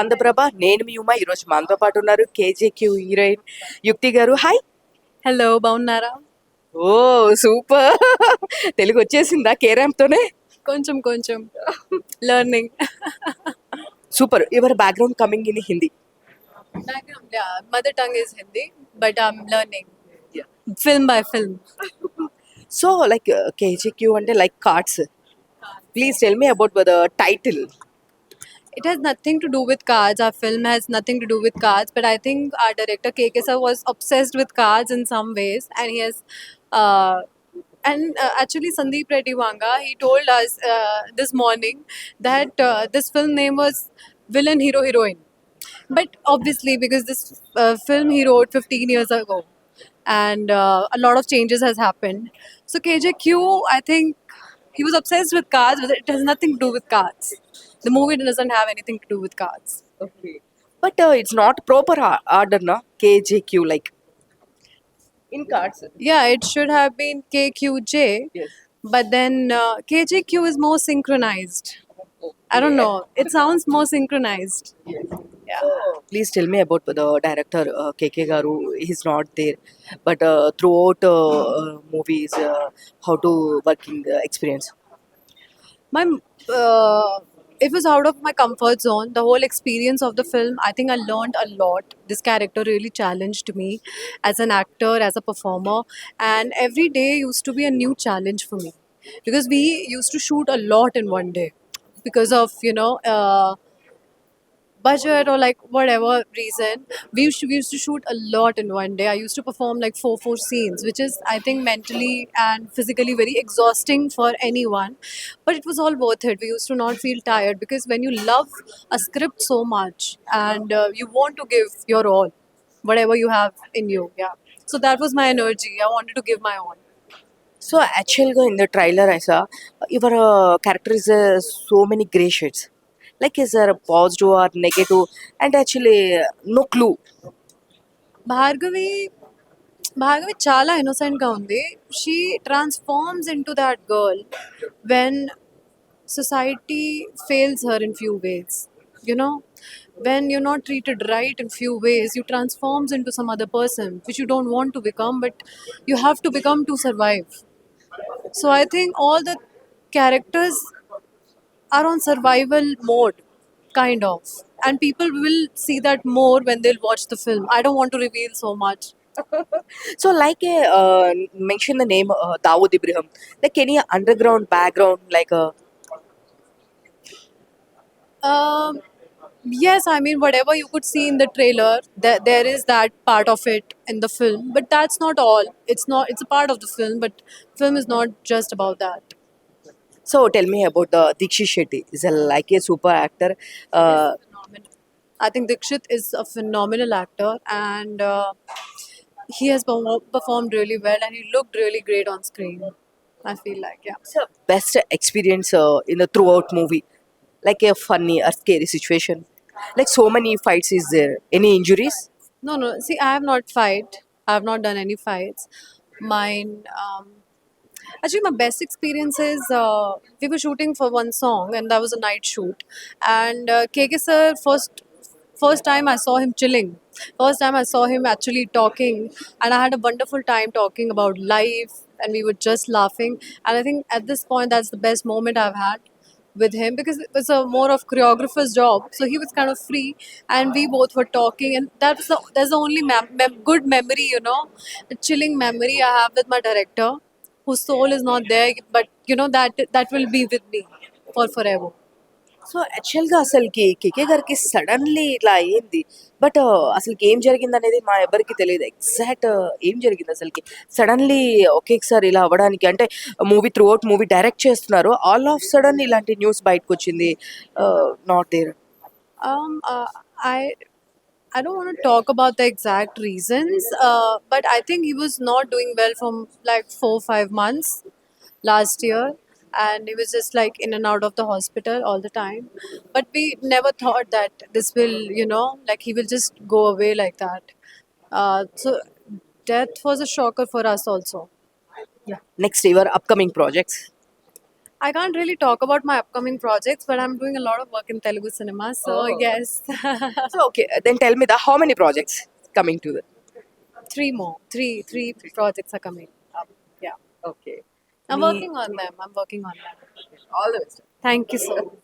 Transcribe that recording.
ఆంధ్రప్రభ నేను మీ ఉమా ఈరోజు మనతో పాటు ఉన్నారు కేజేక్యూ హీరోయిన్ యుక్తి గారు. హాయ్. హలో బాగున్నారా? ఓ సూపర్. తెలుగు వచ్చేసిందా కేరామ్తోనే? కొంచెం కొంచెం learning. Super. Your background coming in Hindi. Mother tongue is Hindi but I'm learning film by film. So like KJQ అంటే like cards. Please tell me about the title. It has nothing to do with cards. Our film has nothing to do with cards, but I think our director KK sir was obsessed with cards in some ways, and he has. Actually, Sandeep Reddy Wanga, he told us this morning that this film name was Villain Hero Heroine. But obviously, because this film he wrote 15 years ago, and a lot of changes has happened. So KJQ, I think he was obsessed with cards, but it has nothing to do with cards. The movie doesn't have anything to do with cards. But it's not proper order నా KJQ like in cards. Yeah, it should have been KQJ, but then KJQ is more synchronized. I don't know. It sounds more synchronized. Yeah. Please tell me about the director KK Garu. He's not there, but throughout movies, how to working experience. My it was out of my comfort zone. The whole experience of the film, I think I learned a lot. This character really challenged me as an actor, as a performer, and every day used to be a new challenge for me because we used to shoot a lot in one day because of budget or like whatever reason. We used to shoot a lot in one day. I used to perform like four scenes, which is I think mentally and physically very exhausting for anyone, but it was all worth it. We used to not feel tired because when you love a script so much and you want to give your all, whatever you have in you. Yeah, so that was my energy. I wanted to give my all. So actually, in the trailer, I saw your character is so many gray shades. Like is there a positive or negative? And actually, no clue. Bhargavi Bhargavi చాలా ఇన్నోసెంట్గా ఉంది. She transforms in to that girl when society fails her in few ways. You know, when you're not treated right in few ways, you transforms into some other person which you don't want to become, but you have to become to survive. So I think all the characters are on survival mode, kind of, and people will see that more when they'll watch the film. I don't want to reveal so much. So like mention the name Dawood Ibrahim. Like any underground background, like Um, yes, I mean, whatever you could see in the trailer, there is that part of it in the film, but that's not all. It's not. It's a part of the film, but film is not just about that. so tell me about the Dikshit Shetty. Is a like a super actor. Phenomenal. I think Dikshit is a phenomenal actor, and he has performed really well, and he looked really great on screen. I feel like, yeah. What's the best experience in the throughout movie? Like a funny or scary situation. Like so many fights is there. Any injuries? No, no. See, I have not fight. I have not done any fights. Mine. Actually, my best experience is we were shooting for one song, and that was a night shoot. And KK sir, first time I saw him chilling. First time I saw him actually talking, and I had a wonderful time talking about life, and we were just laughing. And I think at this point, that's the best moment I've had with him because it was a more of choreographer's job. So he was kind of free, and we both were talking, and that's the only good memory, the chilling memory I have with my director, whose soul is not there, but that will be with me for forever. So యాక్చువల్గా అసలుకి కేకే గారికి suddenly ఇట్లా అయ్యింది. But అసలుకి ఏం జరిగింది అనేది మా ఎవరికి తెలియదు. ఎగ్జాక్ట్ ఏం జరిగింది అసలుకి సడన్లీ ఒకేసారి ఇలా అవ్వడానికి అంటే movie throughout movie direct చేస్తున్నారు. ఆల్ ఆఫ్ సడన్ ఇలాంటి న్యూస్ బయటకు వచ్చింది. Not there. Um, uh, I I don't want to talk about the exact reasons, but I think he was not doing well from like 4 5 months last year, and he was just like in and out of the hospital all the time. But we never thought that this will, like he will just go away like that. So death was a shocker for us also. Next your upcoming projects. I can't really talk about my upcoming projects, but I'm doing a lot of work in Telugu cinema. So Oh. yes, So okay, then tell me how many projects coming to the. three more, three projects are coming up. Yeah, Okay. I'm Me. working on them. I'm working on them. All the best. Thank you so much.